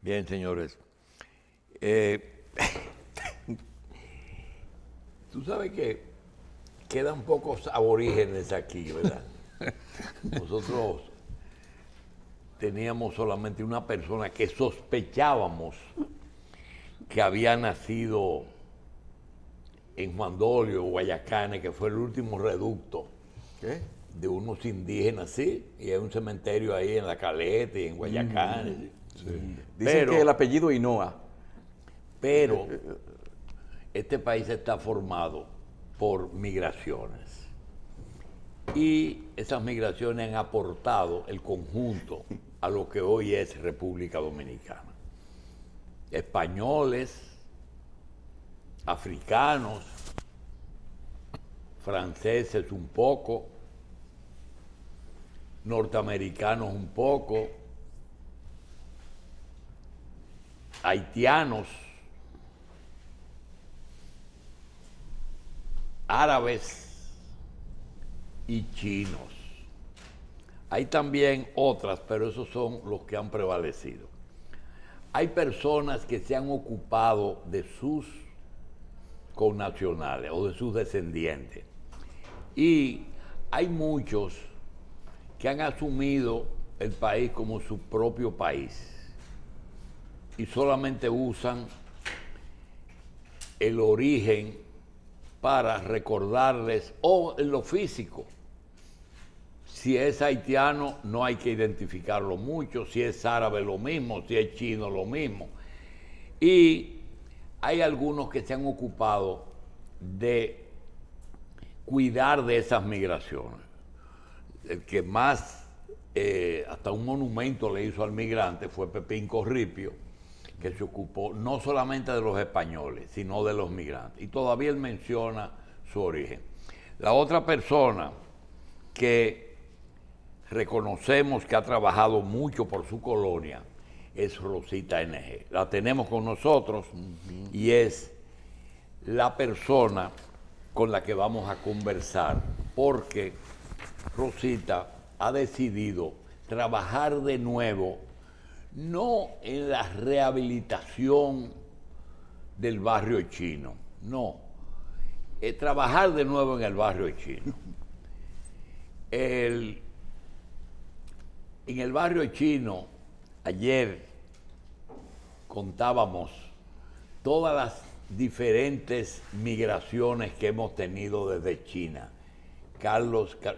Bien, señores. Tú sabes que quedan pocos aborígenes aquí, ¿verdad? Nosotros teníamos solamente una persona que sospechábamos que había nacido en Juan Dolio, Guayacane, que fue el último reducto de unos indígenas, sí, y hay un cementerio ahí en La Caleta y en Guayacane. Sí. Dicen que el apellido Hinoa. Pero este país está formado por migraciones y esas migraciones han aportado el conjunto a lo que hoy es República Dominicana. Españoles, africanos, franceses un poco, norteamericanos un poco, haitianos, árabes y chinos. Hay también otras, pero esos son los que han prevalecido. Hay personas que se han ocupado de sus connacionales o de sus descendientes. Y hay muchos que han asumido el país como su propio país y solamente usan el origen para recordarles, o en lo físico. Si es haitiano, no hay que identificarlo mucho. Si es árabe, lo mismo. Si es chino, lo mismo. Y hay algunos que se han ocupado de cuidar de esas migraciones. El que más, hasta un monumento le hizo al migrante fue Pepín Corripio, que se ocupó no solamente de los españoles, sino de los migrantes. Y todavía él menciona su origen. La otra persona que reconocemos que ha trabajado mucho por su colonia es Rosita NG. La tenemos con nosotros y es la persona con la que vamos a conversar, porque Rosita ha decidido trabajar de nuevo, no en la rehabilitación del barrio chino, no, es trabajar de nuevo en el barrio chino. En el barrio chino, ayer contábamos todas las diferentes migraciones que hemos tenido desde China.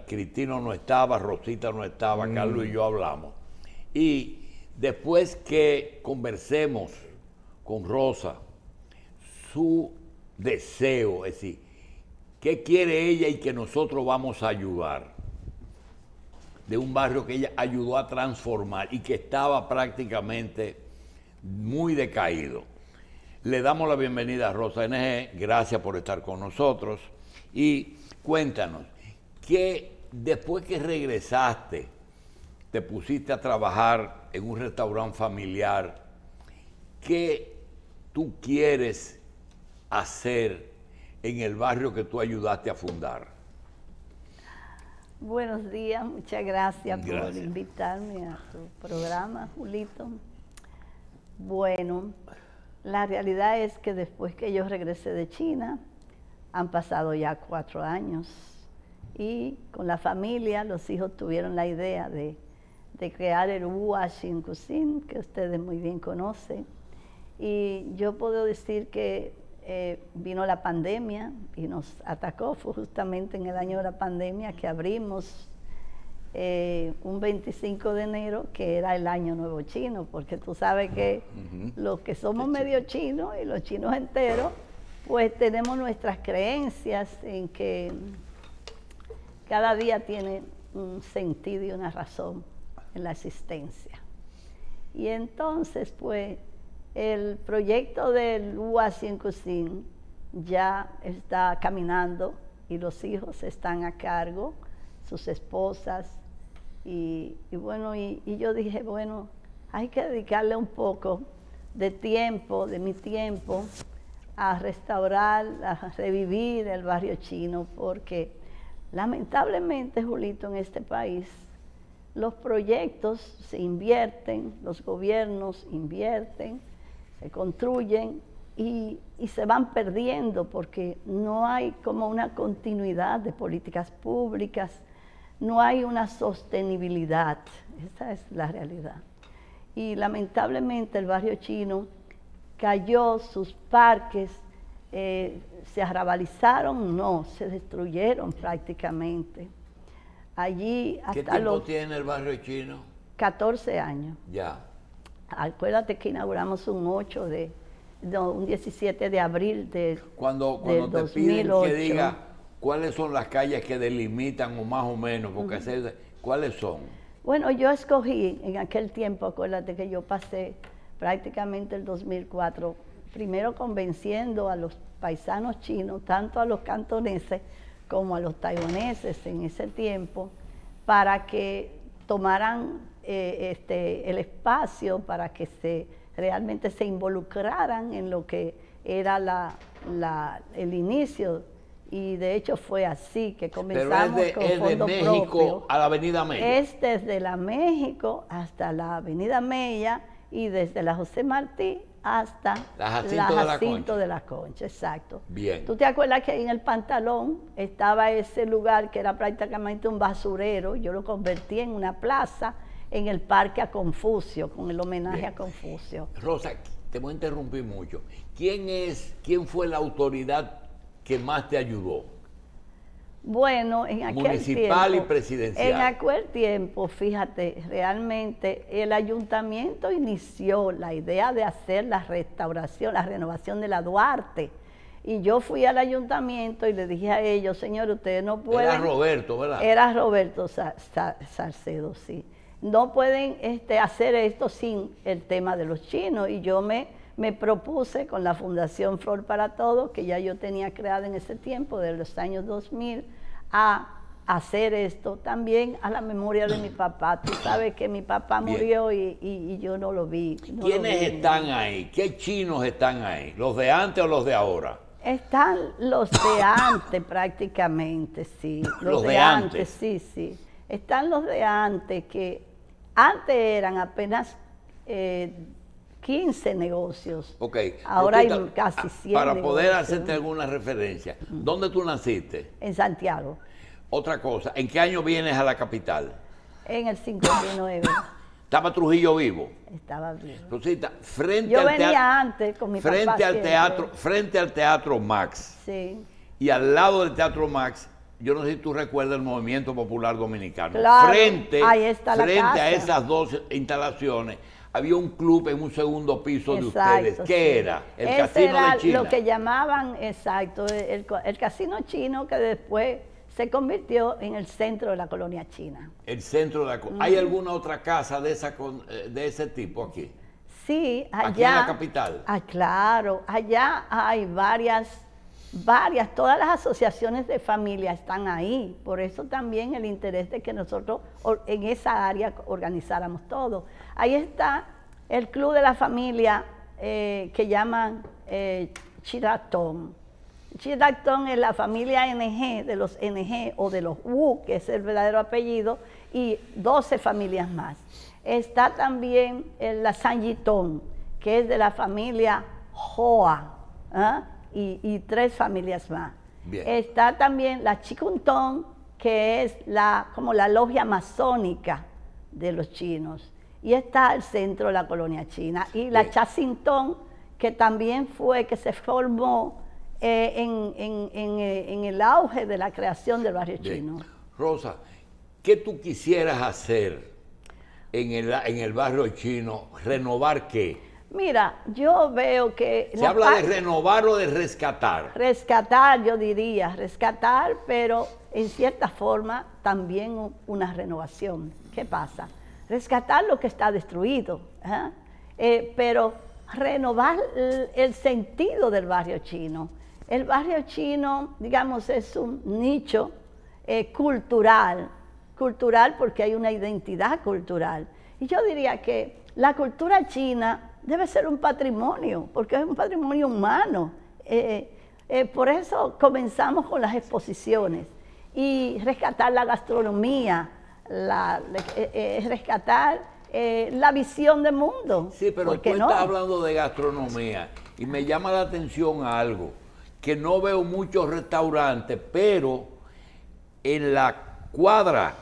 Cristino no estaba, Rosita no estaba, Carlos y yo hablamos. Y después que conversemos con Rosa, su deseo, es decir, qué quiere ella y que nosotros vamos a ayudar, de un barrio que ella ayudó a transformar y que estaba prácticamente muy decaído. Le damos la bienvenida a Rosa NG, gracias por estar con nosotros. Y cuéntanos, que después que regresaste, te pusiste a trabajar en un restaurante familiar, ¿qué tú quieres hacer en el barrio que tú ayudaste a fundar? Buenos días, muchas gracias por invitarme a tu programa, Julito. Bueno, la realidad es que después que yo regresé de China, han pasado ya 4 años y con la familia, los hijos tuvieron la idea de crear el Washing Cuisine, que ustedes muy bien conocen. Y yo puedo decir que vino la pandemia y nos atacó. Fue justamente en el año de la pandemia que abrimos un 25 de enero, que era el Año Nuevo Chino, porque tú sabes que los que somos medio chinos y los chinos enteros, pues tenemos nuestras creencias en que cada día tiene un sentido y una razón en la existencia. Y entonces, pues, el proyecto del Washing Cuisine ya está caminando y los hijos están a cargo, sus esposas, y bueno, y yo dije, bueno, hay que dedicarle un poco de tiempo, de mi tiempo, a restaurar, a revivir el barrio chino, porque lamentablemente, Julito, en este país los proyectos se invierten, los gobiernos invierten, se construyen y se van perdiendo porque no hay como una continuidad de políticas públicas, no hay una sostenibilidad, esa es la realidad. Y lamentablemente el barrio chino cayó, sus parques se arrabalizaron, no, se destruyeron prácticamente. Allí hasta ¿Qué tiempo tiene el barrio chino? 14 años. Ya. Acuérdate que inauguramos un 17 de abril de Cuando del te 2008. piden que diga cuáles son las calles que delimitan o más o menos, porque ¿cuáles son? Bueno, yo escogí en aquel tiempo, acuérdate que yo pasé prácticamente el 2004, primero convenciendo a los paisanos chinos, tanto a los cantoneses como a los taiwaneses en ese tiempo, para que tomaran el espacio, para que realmente se involucraran en lo que era el inicio. Y de hecho fue así que comenzamos con fondos de México propios. a la Avenida Mella. Es desde la México hasta la Avenida Mella y desde la José Martí hasta la Jacinto de la Concha, exacto. Bien. ¿Tú te acuerdas que ahí en el Pantalón estaba ese lugar que era prácticamente un basurero? Yo lo convertí en una plaza en el Parque a Confucio, con el homenaje Bien. a Confucio. Rosa, te voy a interrumpir mucho. ¿Quién fue la autoridad que más te ayudó? Bueno, en aquel municipal tiempo, y presidencial. En aquel tiempo, fíjate, realmente el ayuntamiento inició la idea de hacer la restauración, la renovación de la Duarte. Y yo fui al ayuntamiento y le dije a ellos, señores, ustedes no pueden... Era Roberto, ¿verdad? Era Roberto Salcedo, sí. No pueden hacer esto sin el tema de los chinos. Y yo me propuse con la Fundación Flor para Todos, que ya yo tenía creada en ese tiempo, de los años 2000, a hacer esto también a la memoria de mi papá. Tú sabes que mi papá murió y yo no lo vi. ¿Quiénes están ahí? ¿Qué chinos están ahí? ¿Los de antes o los de ahora? Están los de antes prácticamente, sí. Los de antes. Sí, sí. Están los de antes, que antes eran apenas 15 negocios. Ok. Ahora hay casi 100 Para poder negocios. hacerte alguna referencia, ¿dónde tú naciste? En Santiago. Otra cosa, ¿en qué año vienes a la capital? En el 59. ¿Estaba Trujillo vivo? Estaba bien. Rosita, frente Yo al venía teatro, antes con mi papá siempre. frente al Teatro Max, Sí. y al lado del Teatro Max, yo no sé si tú recuerdas el Movimiento Popular Dominicano. Claro, frente ahí está la frente a casa. esas dos instalaciones, había un club en un segundo piso de Exacto, ustedes. ¿Qué sí. era? El Ese Casino era de China. lo que llamaban, exacto, el casino chino, que después se convirtió en el centro de la colonia china. El centro de la... ¿Hay alguna otra casa de ese tipo aquí? Sí, allá. ¿Aquí en la capital? Ah, claro, allá hay varias, todas las asociaciones de familia están ahí. Por eso también el interés de que nosotros en esa área organizáramos todo. Ahí está el Club de la Familia que llaman Chiratón. Chiratón es la familia NG, de los NG o de los Wu, que es el verdadero apellido, y 12 familias más. Está también la Sanyitón, que es de la familia Hoa, y 3 familias más. Bien. Está también la Chikuntón, que es como la logia masónica de los chinos. Y está el centro de la colonia china. Y la Chacintón, que también que se formó en el auge de la creación del barrio chino. Rosa, ¿qué tú quisieras hacer en el barrio chino? ¿Renovar qué? Mira, yo veo que... ¿Se habla de renovar o de rescatar? Rescatar, yo diría, rescatar, pero en cierta forma también una renovación. ¿Qué pasa? Rescatar lo que está destruido, pero renovar el sentido del barrio chino. El barrio chino, digamos, es un nicho cultural porque hay una identidad cultural. Y yo diría que la cultura china debe ser un patrimonio, porque es un patrimonio humano. Por eso comenzamos con las exposiciones y rescatar la gastronomía, rescatar la visión del mundo. Sí, pero tú estás hablando de gastronomía y me llama la atención algo, que no veo muchos restaurantes, pero en la cuadra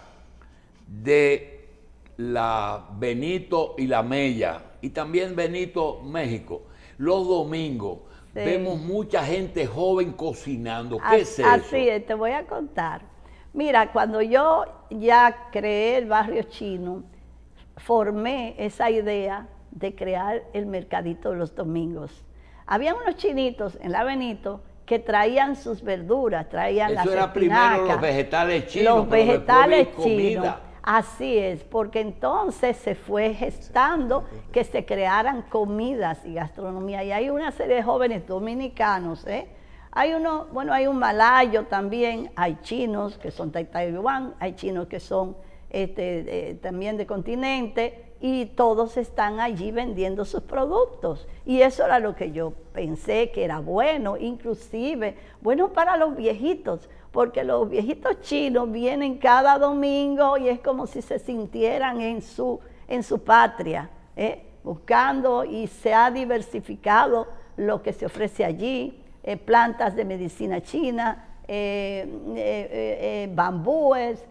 de la Benito y la Mella, y también Benito, México, los domingos, vemos mucha gente joven cocinando. ¿Qué es eso? Así es, te voy a contar. Mira, cuando yo ya creé el barrio chino, formé esa idea de crear el mercadito de los domingos. Había unos chinitos en la Benito que traían sus verduras, traían las espinacas. Eso era primero los vegetales chinos. Los vegetales chinos. Así es, porque entonces se fue gestando que se crearan comidas y gastronomía. Y hay una serie de jóvenes dominicanos, Hay un malayo también, hay chinos que son de Taiwán, hay chinos que son también de continente, y todos están allí vendiendo sus productos. Y eso era lo que yo pensé que era bueno, inclusive bueno para los viejitos, porque los viejitos chinos vienen cada domingo y es como si se sintieran en su patria, buscando, y se ha diversificado lo que se ofrece allí, plantas de medicina china, bambúes,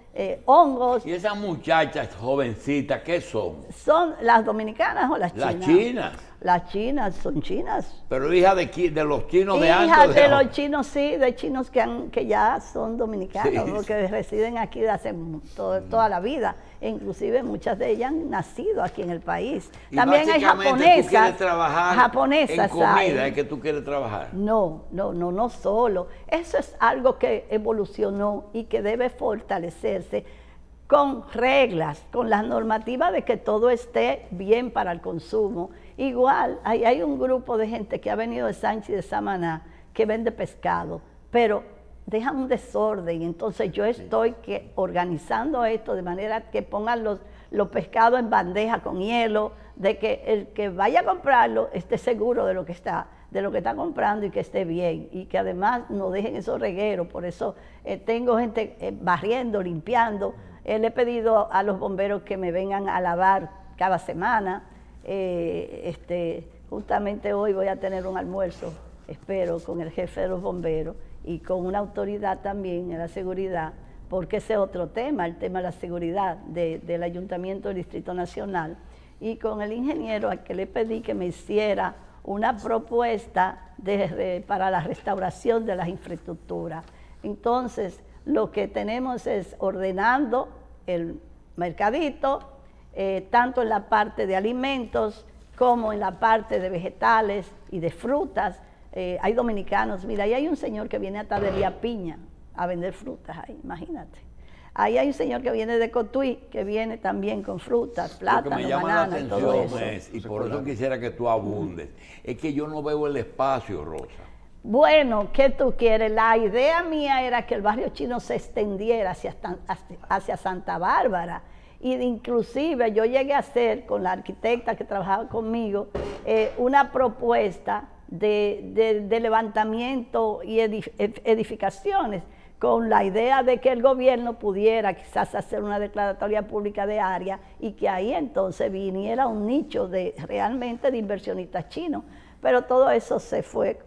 hongos. ¿Y esas muchachas jovencitas qué son? ¿Son las dominicanas o las chinas? Las chinas. Las chinas son chinas. Pero hija de los chinos de antes. Hijas de los chinos, sí, de chinos que ya son dominicanos, sí, porque residen aquí desde hace toda la vida. E inclusive muchas de ellas han nacido aquí en el país. Y también hay japonesas. ¿Tú quieres trabajar en comida? ¿Es que tú quieres trabajar? No solo. Eso es algo que evolucionó y que debe fortalecerse con reglas, con las normativas de que todo esté bien para el consumo. Igual, hay un grupo de gente que ha venido de Sánchez y de Samaná que vende pescado, pero dejan un desorden. Entonces yo estoy organizando esto de manera que pongan los pescados en bandeja con hielo, de que el que vaya a comprarlo esté seguro de lo que está comprando y que esté bien, y que además no dejen esos regueros. Por eso tengo gente barriendo, limpiando. Le he pedido a los bomberos que me vengan a lavar cada semana. Justamente hoy voy a tener un almuerzo, espero, con el jefe de los bomberos y con una autoridad también en la seguridad, porque ese es otro tema, el tema de la seguridad del Ayuntamiento del Distrito Nacional, y con el ingeniero al que le pedí que me hiciera una propuesta para la restauración de las infraestructuras. Entonces, lo que tenemos es ordenando el mercadito, tanto en la parte de alimentos como en la parte de vegetales y de frutas. Hay dominicanos, mira, ahí hay un señor que viene hasta de Vía Piña a vender frutas, ahí, imagínate. Ahí hay un señor que viene de Cotuí, que viene también con frutas, plátanos, bananas, todo eso. Y por eso quisiera que tú abundes, es que yo no veo el espacio, Rosa. Bueno, ¿qué tú quieres? La idea mía era que el barrio chino se extendiera hacia Santa Bárbara. Y inclusive yo llegué a hacer con la arquitecta que trabajaba conmigo una propuesta de levantamiento y edificaciones, con la idea de que el gobierno pudiera quizás hacer una declaratoria pública de área y que ahí entonces viniera un nicho realmente de inversionistas chinos. Pero todo eso se fue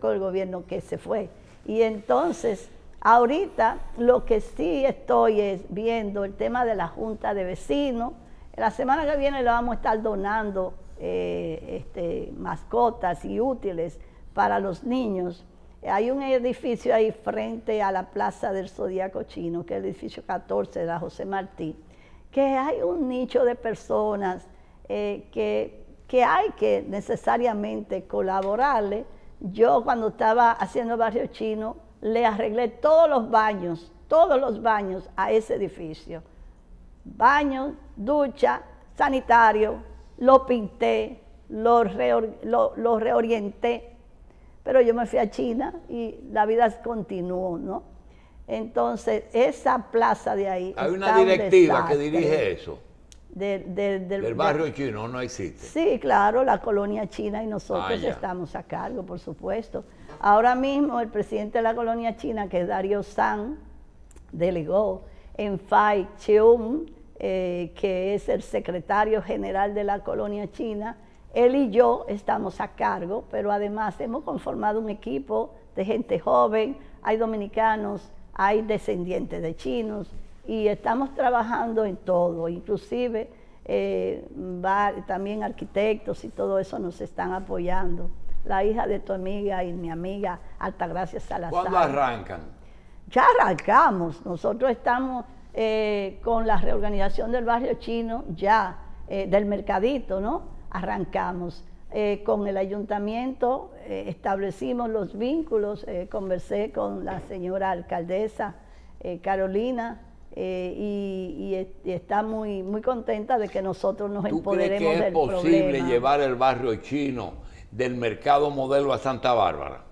con el gobierno que se fue. Y entonces, ahorita lo que sí estoy es viendo el tema de la Junta de Vecinos. La semana que viene le vamos a estar donando mascotas y útiles para los niños. Hay un edificio ahí frente a la Plaza del Zodíaco Chino, que es el edificio 14 de la José Martí, que hay un nicho de personas que hay que necesariamente colaborarle. Yo cuando estaba haciendo Barrio Chino, le arreglé todos los baños a ese edificio. Baños, ducha, sanitario, lo pinté, lo reorienté. Pero yo me fui a China y la vida continuó, ¿no? Entonces, esa plaza de ahí... Hay una directiva que dirige eso. Del barrio chino no existe. Sí, claro, la colonia china y nosotros estamos a cargo, por supuesto. Ahora mismo el presidente de la colonia china, que es Darío San, delegó en Fai Cheung, que es el secretario general de la colonia china. Él y yo estamos a cargo, pero además hemos conformado un equipo de gente joven, hay dominicanos, hay descendientes de chinos, y estamos trabajando en todo, inclusive también arquitectos y todo eso nos están apoyando. La hija de tu amiga y mi amiga Altagracia Salazar. ¿Cuándo arrancan? Ya arrancamos, nosotros estamos con la reorganización del barrio chino, ya del mercadito, ¿no? Arrancamos. Con el ayuntamiento establecimos los vínculos, conversé con la señora alcaldesa Carolina y está muy, muy contenta de que nosotros nos empoderemos del problema. ¿Tú crees que es posible llevar el barrio chino del mercado modelo a Santa Bárbara?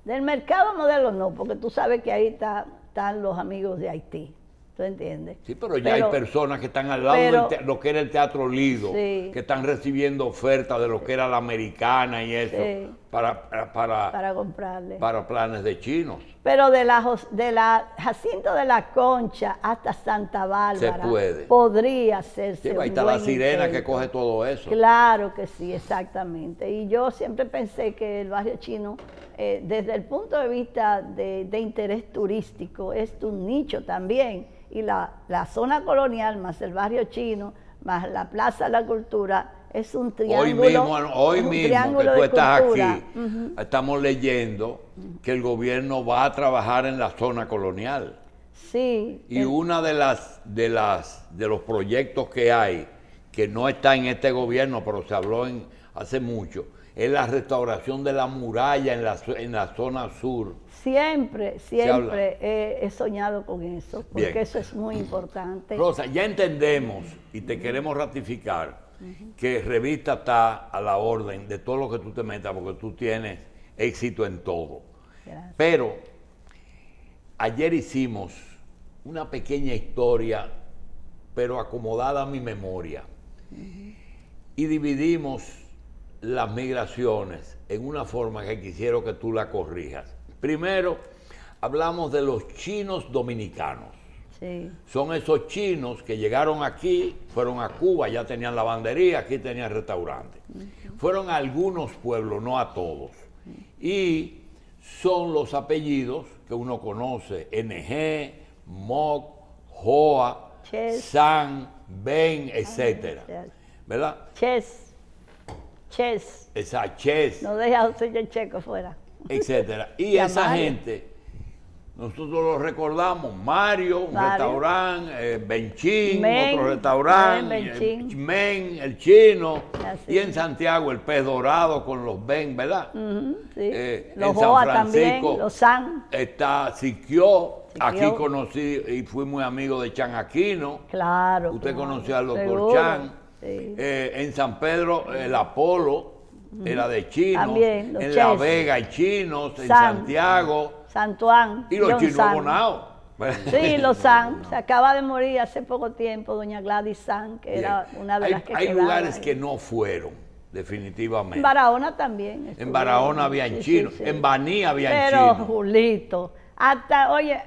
Del mercado modelo no, porque tú sabes que ahí están los amigos de Haití. ¿Tú entiendes? Sí, pero ya hay personas que están al lado de lo que era el Teatro Lido, sí, que están recibiendo ofertas de lo que era la Americana y eso, sí, para comprarle. Para planes de chinos. Pero de la Jacinto de la Concha hasta Santa Bárbara se puede. Podría hacerse. Sí, ahí está la Sirena que coge todo eso. Claro que sí, exactamente. Y yo siempre pensé que el barrio chino, desde el punto de vista de interés turístico, es un nicho también. Y la zona colonial, más el barrio chino, más la Plaza de la Cultura, es un triángulo. Hoy mismo que tú estás aquí, estamos leyendo que el gobierno va a trabajar en la zona colonial. Sí. Y una de los proyectos que hay, que no está en este gobierno, pero se habló hace mucho, es la restauración de la muralla en la zona sur. Siempre he soñado con eso, porque bien, eso es muy importante. Rosa, ya entendemos y te queremos ratificar que Revista está a la orden de todo lo que tú te metas, porque tú tienes éxito en todo. Gracias. Pero ayer hicimos una pequeña historia, pero acomodada a mi memoria, y dividimos las migraciones en una forma que quisiera que tú la corrijas. Primero, hablamos de los chinos dominicanos. Sí. Son esos chinos que llegaron aquí, fueron a Cuba, ya tenían lavandería, aquí tenían restaurantes. Fueron a algunos pueblos, no a todos. Y son los apellidos que uno conoce: NG, Moc, Joa, Ches, San, Ben, etcétera. ¿Verdad? Ches. Esa Ches. No deja a señor Checo fuera. Etcétera. Y esa gente, nosotros lo recordamos: Mario, un restaurante, Benchín, otro restaurante, Men, el chino, y en Santiago el Pez Dorado con los Ben, ¿verdad? Sí. Los en San Francisco también, los San. Está Siquio. Aquí conocí y fui muy amigo de Chan Aquino. Claro. Usted conoció al doctor Chan. Sí. En San Pedro el Apolo era de chinos. También, en La Vega hay chinos, en Santiago. Santuán. Y los chinos abonados. Sí, los San. Se acaba de morir hace poco tiempo doña Gladys San, que era una de las que hay lugares ahí que no fueron, definitivamente. En Barahona también. En Barahona habían chinos, sí. En Baní habían chinos. Pero, Julito, oye,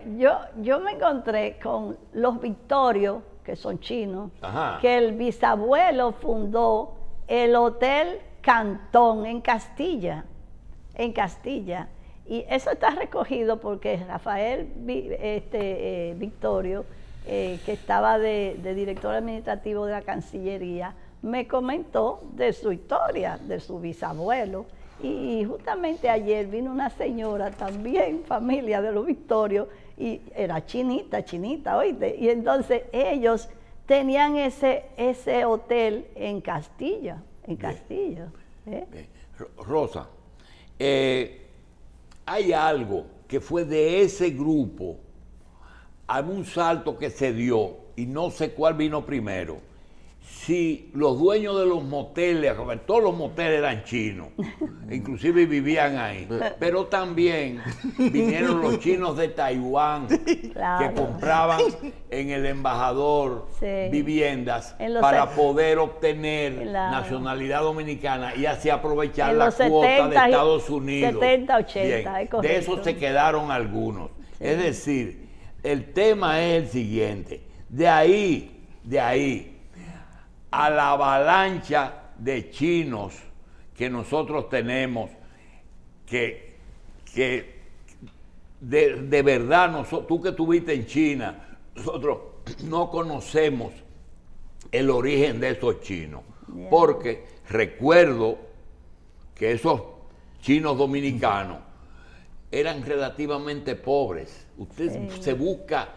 yo me encontré con los Victorios, que son chinos, que el bisabuelo fundó el Hotel Cantón en Castilla. Y eso está recogido porque Rafael Victorio, que estaba de director administrativo de la Cancillería, me comentó de su historia, de su bisabuelo. Y justamente ayer vino una señora también, familia de los Victorios, y era chinita, oíste. Y entonces ellos tenían ese hotel en Castilla. Rosa, hay algo que fue de ese grupo, algún salto que se dio, y no sé cuál vino primero. Si los dueños de los moteles, todos los moteles eran chinos, inclusive vivían ahí, pero también vinieron los chinos de Taiwán, claro, que compraban en el embajador viviendas para poder obtener nacionalidad dominicana y así aprovechar la cuota de Estados Unidos. 70, 80, bien, de eso se quedaron algunos. Es decir, el tema es el siguiente. De ahí a la avalancha de chinos que nosotros tenemos, que de verdad, tú que estuviste en China, nosotros no conocemos el origen de esos chinos, porque recuerdo que esos chinos dominicanos eran relativamente pobres. Usted se busca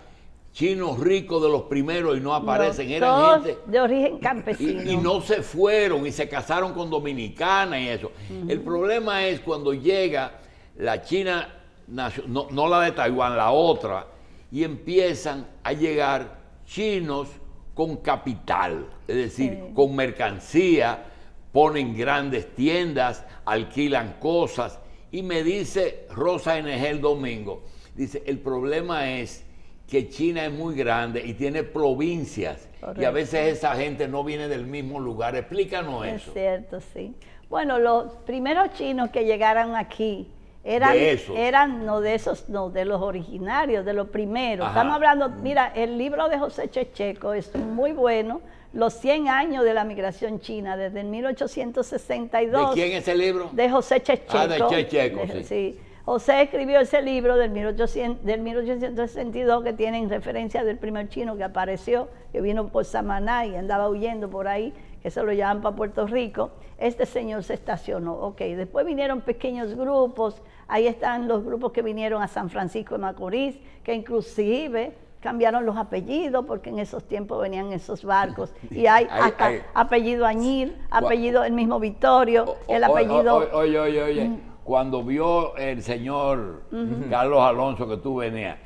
chinos ricos de los primeros y no aparecen, eran gente de origen campesino. Y no se fueron y se casaron con dominicanas y eso. El problema es cuando llega la China, no la de Taiwán, la otra, y empiezan a llegar chinos con capital, es decir, con mercancía, ponen grandes tiendas, alquilan cosas, y me dice Rosa NG el domingo, dice, el problema es que China es muy grande y tiene provincias. Correcto. Y a veces esa gente no viene del mismo lugar. Explícanos eso. Es cierto, sí. Bueno, los primeros chinos que llegaron aquí eran de los originarios, de los primeros. Ajá. Estamos hablando, mira, el libro de José Checheco es muy bueno, Los 100 años de la migración china, desde el 1862. ¿De quién es el libro? De José Checheco. Ah, de Checheco, sí. Sí. José escribió ese libro del 1862 que tiene en referencia del primer chino que apareció, que vino por Samaná y andaba huyendo por ahí, que se lo llevaban para Puerto Rico. Este señor se estacionó. Ok, después vinieron pequeños grupos, ahí están los grupos que vinieron a San Francisco de Macorís, que inclusive cambiaron los apellidos porque en esos tiempos venían esos barcos y hay hasta apellido Añil, apellido el mismo Vittorio, el apellido... Oye. Cuando vio el señor Carlos Alonso que tú venías,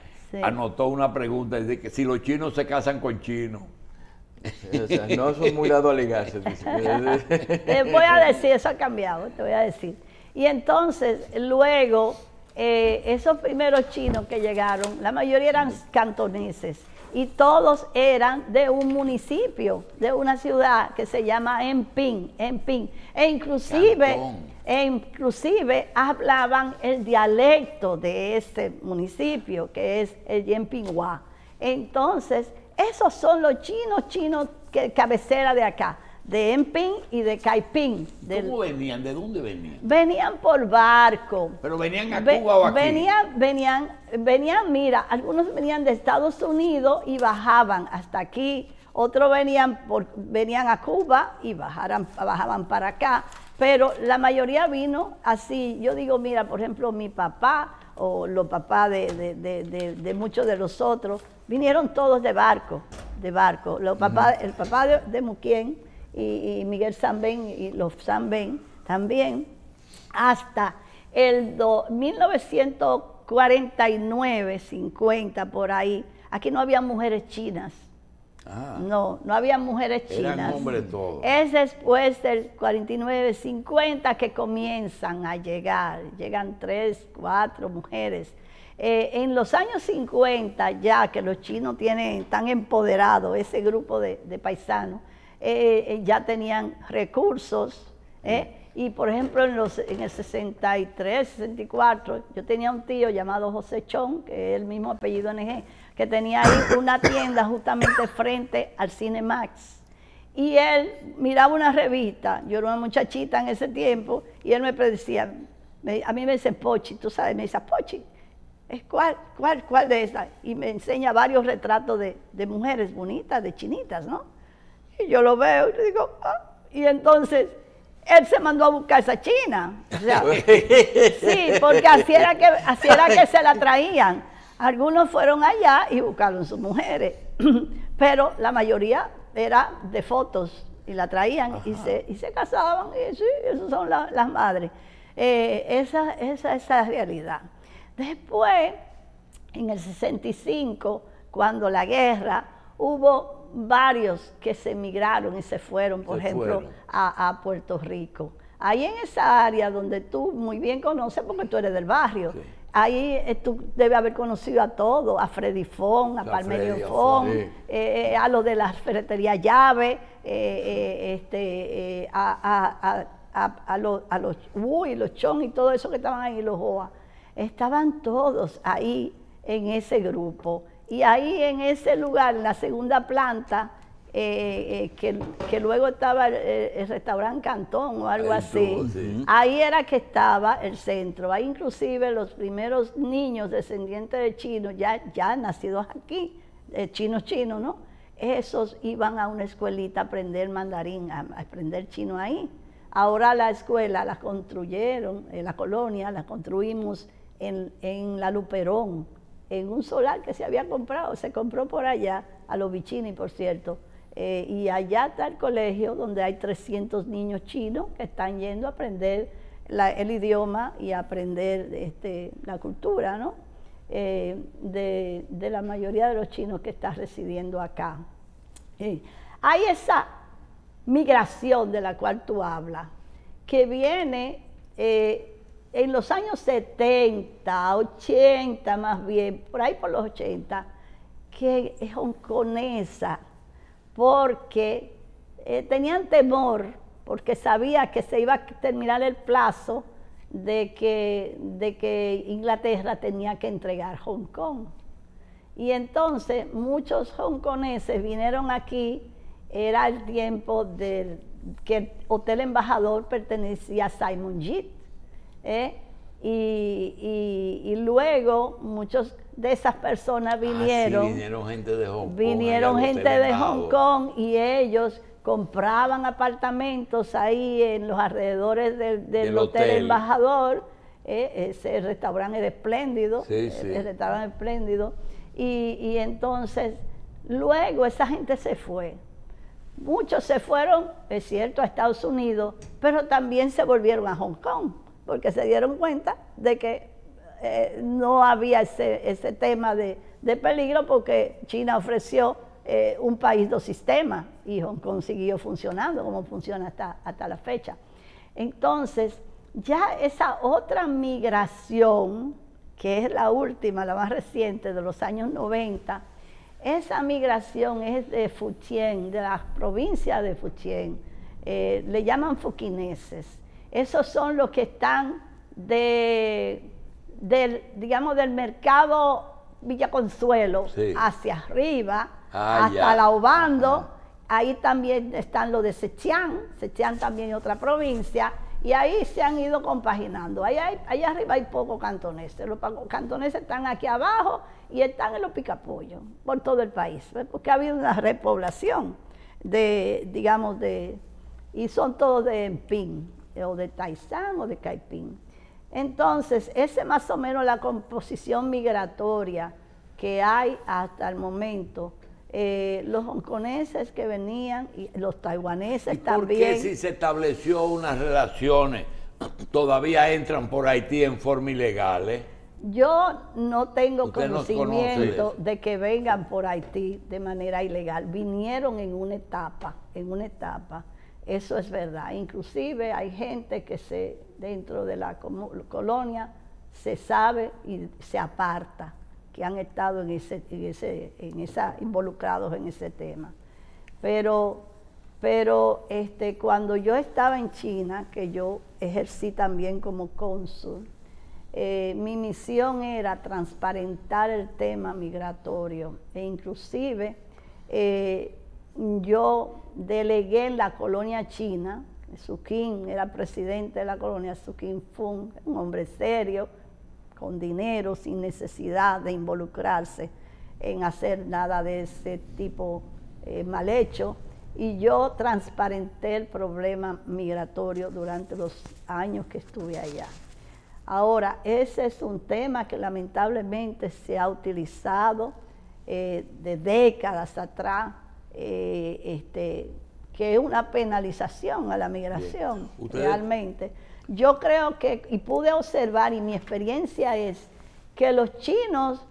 anotó una pregunta, dice que si los chinos se casan con chinos. O sea, no son muy dados a ligarse. Te voy a decir, eso ha cambiado, te voy a decir. Y entonces, luego, esos primeros chinos que llegaron, la mayoría eran cantoneses, y todos eran de un municipio, de una ciudad que se llama Enping. E inclusive hablaban el dialecto de este municipio, que es el Yenpinhua. Entonces, esos son los chinos que cabecera de acá, de Enping y de Caipín. ¿Cómo venían? ¿De dónde venían? Venían por barco. ¿Pero venían a Cuba o aquí? Venían, mira, algunos venían de Estados Unidos y bajaban hasta aquí, otros venían a Cuba y bajaban para acá, pero la mayoría vino así. Yo digo, mira, por ejemplo, mi papá o los papás de muchos de los otros, vinieron todos de barco. El papá de Muquien y Miguel Sanben y los Sanben también, hasta el 1949, 50, por ahí, aquí no había mujeres chinas. No había mujeres chinas. Eran hombres todos. Es después del 49, 50 que comienzan a llegar. Llegan 3, 4 mujeres. En los años 50, ya que los chinos tan empoderado ese grupo de paisanos, ya tenían recursos. Y por ejemplo, en el 63, 64, yo tenía un tío llamado José Chon, que es el mismo apellido NG, que tenía ahí una tienda justamente frente al Cinemax. Y él miraba una revista, yo era una muchachita en ese tiempo, y él me decía, a mí me dice Pochi, tú sabes, me dice, Pochi, ¿cuál de esas? Y me enseña varios retratos de mujeres bonitas, de chinitas, ¿no? Y yo lo veo y le digo, y entonces él se mandó a buscar esa china. O sea, sí, porque así era que se la traían. Algunos fueron allá y buscaron sus mujeres, pero la mayoría era de fotos y la traían y se casaban, y sí, esas son las madres. Esa es la realidad. Después, en el 65, cuando la guerra, hubo varios que se emigraron y se fueron, por ejemplo, a Puerto Rico. Ahí en esa área donde tú muy bien conoces, porque tú eres del barrio, sí. Ahí tú debes haber conocido a todos, a Freddy Fon, a Palmerio Fon, a los de la ferretería Llave, a los Chon y todo eso que estaban ahí, los Joa. Estaban todos ahí en ese grupo. y ahí en ese lugar, en la segunda planta, que luego estaba el restaurante Cantón o algo así, sí. ahí era que estaba el centro. Ahí inclusive los primeros niños descendientes de chinos, ya nacidos aquí, chinos, ¿no? Esos iban a una escuelita a aprender mandarín, a aprender chino ahí. Ahora la escuela la construyeron, en la colonia, la construimos en la Luperón, en un solar que se había comprado, se compró por allá, a los Vicini, por cierto. Y allá está el colegio donde hay 300 niños chinos que están yendo a aprender el idioma y a aprender la cultura, ¿no? De la mayoría de los chinos que están residiendo acá. Hay esa migración de la cual tú hablas, que viene en los años 70, 80 más bien, por ahí por los 80, que es hongkonesa, porque tenían temor, porque sabía que se iba a terminar el plazo de que Inglaterra tenía que entregar Hong Kong. Y entonces muchos hongkoneses vinieron aquí, era el tiempo que el Hotel Embajador pertenecía a Simon Yip, y luego muchos de esas personas vinieron. Sí, vinieron gente de Hong Kong. Vinieron gente de Hong Kong y ellos compraban apartamentos ahí en los alrededores del Hotel Embajador. Ese restaurante era espléndido. Sí, sí. El restaurante espléndido. Y entonces, luego esa gente se fue. Muchos se fueron, es cierto, a Estados Unidos, pero también se volvieron a Hong Kong, porque se dieron cuenta de que no había ese tema de peligro, porque China ofreció un país dos sistemas y Hong Kong siguió funcionando como funciona hasta la fecha. Entonces, ya esa otra migración, que es la última, la más reciente, de los años 90, esa migración es de Fujian, de las provincias de Fujian, le llaman fukineses. Esos son los que están digamos, del mercado Villa Consuelo, sí, hacia arriba, hasta Laobando. Ahí también están los de Zhejiang. Zhejiang también es otra provincia, y ahí se han ido compaginando. Allá arriba hay pocos cantoneses. Los cantoneses están aquí abajo y están en los picapollos por todo el país, porque ha habido una repoblación y son todos de Enping, o de Taizán o de Caipín. Entonces, esa es más o menos la composición migratoria que hay hasta el momento. Los hongkoneses que venían, y los taiwaneses también. ¿Por qué si se estableció unas relaciones, todavía entran por Haití en forma ilegal? Yo no tengo conocimiento de que vengan por Haití de manera ilegal. Vinieron en una etapa. Eso es verdad. Inclusive hay gente que dentro de la colonia se sabe y se aparta, que han estado involucrados en ese tema. Pero cuando yo estaba en China, que yo ejercí también como cónsul, mi misión era transparentar el tema migratorio, e inclusive yo delegué en la colonia china. Su King era presidente de la colonia, Su King Fung, un hombre serio, con dinero, sin necesidad de involucrarse en hacer nada de ese tipo mal hecho, y yo transparenté el problema migratorio durante los años que estuve allá. Ahora, ese es un tema que lamentablemente se ha utilizado de décadas atrás, que es una penalización a la migración, realmente. Yo creo que, y pude observar, y mi experiencia es, que a los chinos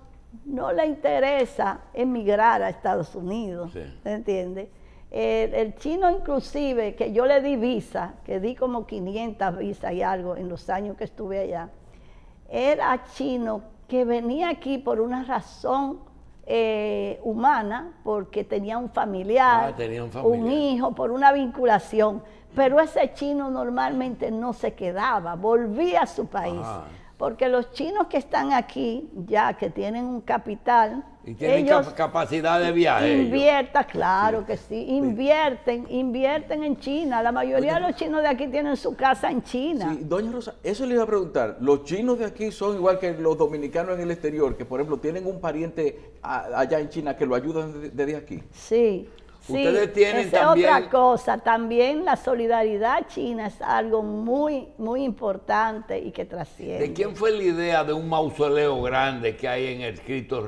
no les interesa emigrar a Estados Unidos, sí, ¿entiendes? El chino inclusive, que yo le di visa, que di como 500 visas y algo en los años que estuve allá, era chino que venía aquí por una razón humana, porque tenía un familiar, un hijo, por una vinculación, pero ese chino normalmente no se quedaba, volvía a su país. Porque los chinos que están aquí, ya que tienen un capital Y tienen capacidad de viaje. Invierta, claro que sí, invierten en China. La mayoría de los chinos de aquí tienen su casa en China. Sí, doña Rosa, eso le iba a preguntar. ¿Los chinos de aquí son igual que los dominicanos en el exterior, que por ejemplo tienen un pariente allá en China que lo ayudan desde aquí? Sí. Ustedes tienen esa también... es otra cosa. También la solidaridad china es algo muy, muy importante y que trasciende. ¿De quién fue la idea de un mausoleo grande que hay en el Cristo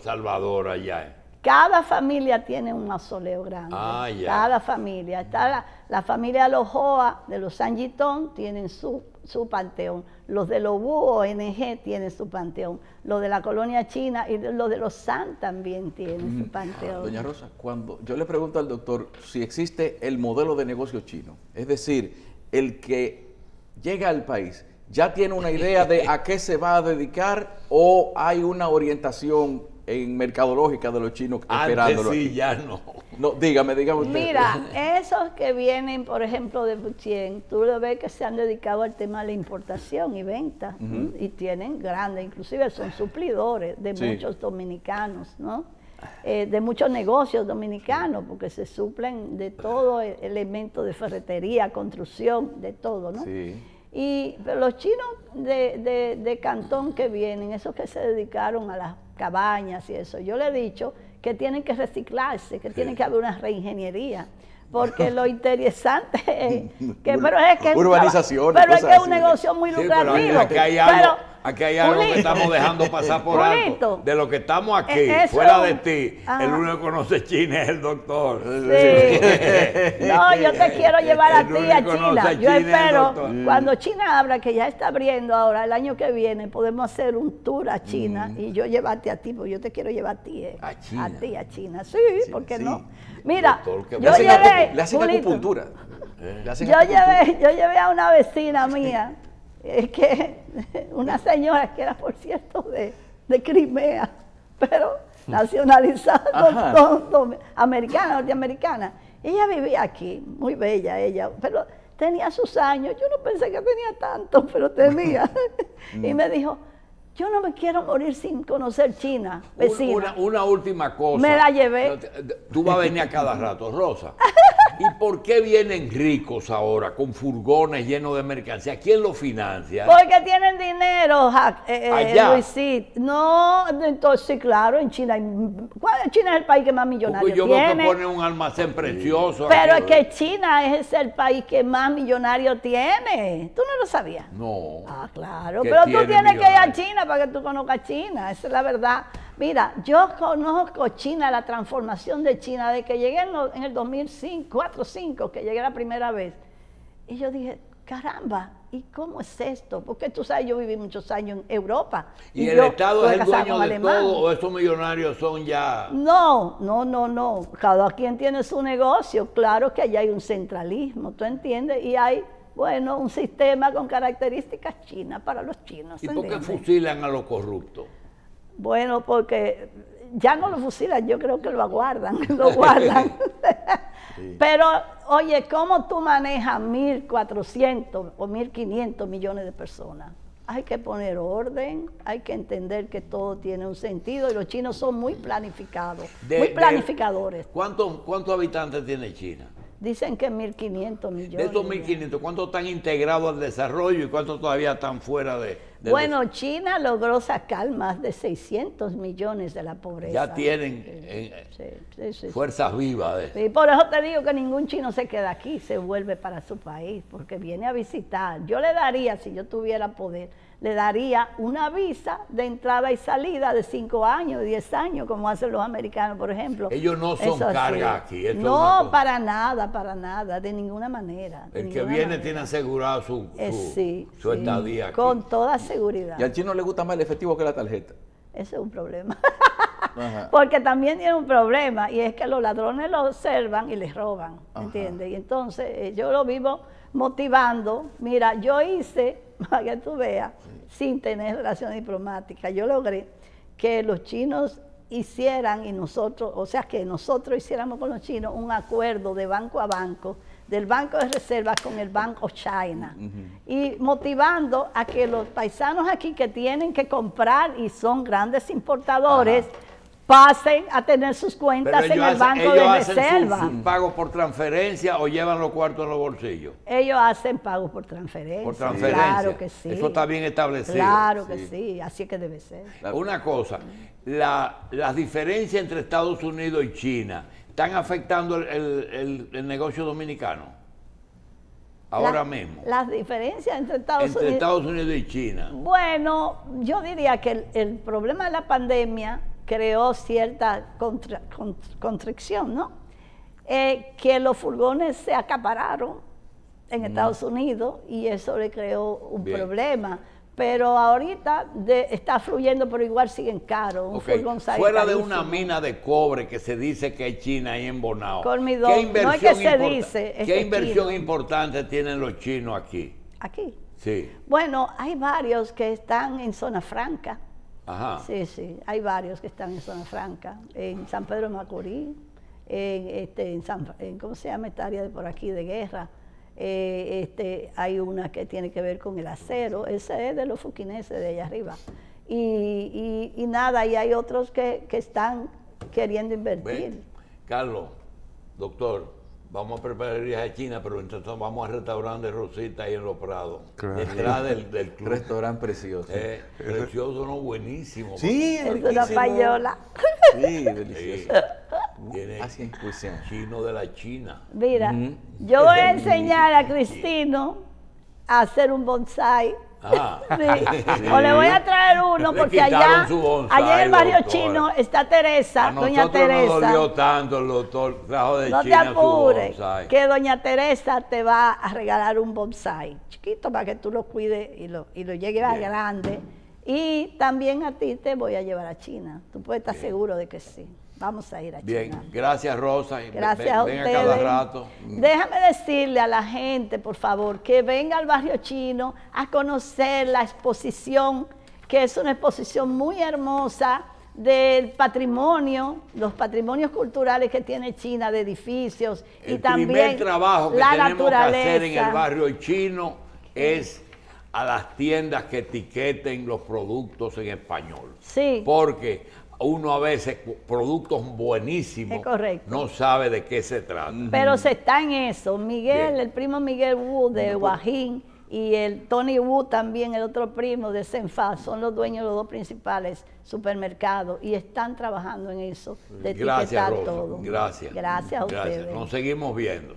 Salvador allá? Cada familia tiene un mausoleo grande. Ah, ya. Cada familia. Está la familia de los Hoa, de los San Yitong, tienen su panteón. Los de los Wu ONG tienen su panteón. Los de la colonia china y los de los San también tienen su panteón. Doña Rosa, cuando yo le pregunto al doctor si existe el modelo de negocio chino, es decir, el que llega al país, ¿ya tiene una idea de a qué se va a dedicar o hay una orientación en mercadológica de los chinos esperándolo? Sí, aquí? ya no. No, dígame usted. Mira, esos que vienen, por ejemplo, de Fujian, tú lo ves que se han dedicado al tema de la importación y venta, y tienen grandes, inclusive son suplidores de muchos dominicanos, ¿no? De muchos negocios dominicanos, porque se suplen de todo elemento de ferretería, construcción, de todo, ¿no? Sí. Pero los chinos de Cantón que vienen, esos que se dedicaron a las cabañas y eso, yo le he dicho que tienen que reciclarse, que tiene que haber una reingeniería, porque lo interesante es que, pero es que es un negocio muy lucrativo. Pero aquí hay algo que estamos dejando pasar por alto. De lo que estamos aquí, fuera de ti, el único que conoce China es el doctor. Sí. No, yo te quiero llevar a ti a China. Yo espero, cuando China abra, que ya está abriendo ahora, el año que viene, podemos hacer un tour a China y yo llevarte a ti, porque yo te quiero llevar a ti. ¿A China? A ti, a China. Sí, ¿por qué no? Mira, doctor, yo llevé... Le hacen acupuntura. Yo llevé a una vecina mía, una señora que era, por cierto, de Crimea, pero nacionalizada, americana, norteamericana. Ella vivía aquí, muy bella ella, pero tenía sus años. Yo no pensé que tenía tanto, pero tenía. Y me dijo, yo no me quiero morir sin conocer China, vecina. Una última cosa. Me la llevé. Tú vas a venir a cada rato, Rosa. ¿Y por qué vienen ricos ahora con furgones llenos de mercancía? ¿Quién los financia? Porque tienen dinero, allá. Luisito. No, entonces sí, claro, en China. China es el país que más millonarios Porque yo tiene. veo que ponen un almacén precioso. Pero aquí, es que China es el país que más millonarios tiene. ¿Tú no lo sabías? No. Ah, claro. Pero tú tienes que ir a China para que tú conozcas China. Esa es la verdad. Mira, yo conozco China, la transformación de China, de que llegué en el 2005, 2005, que llegué la primera vez. Y yo dije, caramba, ¿y cómo es esto? Porque tú sabes, yo viví muchos años en Europa. ¿Y el Estado es el dueño de todo o estos millonarios son ya...? No. Cada quien tiene su negocio. Claro que allá hay un centralismo, ¿tú entiendes? Y hay, bueno, un sistema con características chinas para los chinos. ¿Y por qué fusilan a los corruptos? Bueno, porque ya no lo fusilan, yo creo que lo aguardan, lo guardan. Sí. Pero, oye, ¿cómo tú manejas 1.400 o 1.500 millones de personas? Hay que poner orden, hay que entender que todo tiene un sentido y los chinos son muy planificados, muy planificadores. ¿Cuántos habitantes tiene China? Dicen que 1.500 millones. De esos 1.500, ¿cuántos están integrados al desarrollo y cuántos todavía están fuera de bueno, China logró sacar más de 600 millones de la pobreza. Ya tienen fuerzas vivas. Sí, por eso te digo que ningún chino se queda aquí, se vuelve para su país, porque viene a visitar. Yo le daría, si yo tuviera poder, le daría una visa de entrada y salida de 5 años, 10 años, como hacen los americanos, por ejemplo. Ellos no son carga aquí. No, para nada, de ninguna manera. El que viene tiene asegurado su estadía aquí. Con toda seguridad. ¿Y al chino le gusta más el efectivo que la tarjeta? Ese es un problema. Porque también tiene un problema, y es que los ladrones lo observan y les roban, ¿entiendes? Y entonces yo lo vivo motivando. Mira, yo hice, para que tú veas, sin tener relación diplomática, yo logré que los chinos hicieran y nosotros, o sea, que nosotros hiciéramos con los chinos un acuerdo de banco a banco, del Banco de Reservas con el Bank of China, y motivando a que los paisanos aquí que tienen que comprar y son grandes importadores, pasen a tener sus cuentas Pero en el banco ellos de hacen reserva. sus pagos por transferencia o llevan los cuartos en los bolsillos. Ellos hacen pagos por transferencia. Por transferencia. Claro que sí. Eso está bien establecido. Claro que sí, así es que debe ser. Una cosa, las diferencias entre Estados Unidos y China están afectando el negocio dominicano ahora mismo. Las diferencias entre Estados Unidos y China. Bueno, yo diría que el problema de la pandemia creó cierta constricción, ¿no? Que los furgones se acapararon en Estados Unidos y eso le creó un problema. Pero ahorita está fluyendo, pero igual siguen caros. Un furgón sale fuera de carísimo. una mina de cobre que se dice que es China ahí en Bonao. No es que se dice. ¿Qué inversión importante tienen los chinos aquí? ¿Aquí? Sí. Bueno, hay varios que están en zona franca. Ajá. Sí, sí, hay varios que están en zona franca. En San Pedro de Macorís, ¿cómo se llama esta área de por aquí, de Guerra? Hay una que tiene que ver con el acero, ese es de los fuquineses de allá arriba. Y nada, y hay otros que están queriendo invertir. Carlos, doctor, vamos a preparar el viaje a China, pero entonces vamos al restaurante de Rosita ahí en Los Prados. Claro. Detrás del club. Restaurante precioso. Precioso, no, buenísimo. Sí, Es una payola. Sí, delicioso. Tiene Así en cuestión. chino de la China. Mira, yo voy a enseñar a Cristino a hacer un bonsai. Ajá. Sí. O le voy a traer uno Le porque quitaron su bonsai, allá en el barrio doctora. chino está Teresa, A doña nosotros Teresa. nos dolió tanto el doctor trajo de No te China su apures, bonsai. que doña Teresa te va a regalar un bonsai chiquito para que tú lo cuides y lo llegues a grande. Y también a ti te voy a llevar a China. Tú puedes estar seguro de que sí. Vamos a ir a Bien, China. gracias Rosa. Gracias a ven ustedes. a cada rato. Déjame decirle a la gente, por favor, que venga al barrio chino a conocer la exposición, que es una exposición muy hermosa del patrimonio, los patrimonios culturales que tiene China, de edificios y también El primer trabajo que la tenemos que naturaleza. hacer en el barrio chino es a las tiendas que etiqueten los productos en español. Sí. Porque uno a veces, productos buenísimos, Es correcto. no sabe de qué se trata. Pero se está en eso. Miguel, Bien. el primo Miguel Wu de Guajín y el Tony Wu también, el otro primo de Senfa, son los dueños de los dos principales supermercados y están trabajando en eso, de Gracias, etiquetar Rosa. todo. Gracias. Gracias a ustedes. Nos seguimos viendo.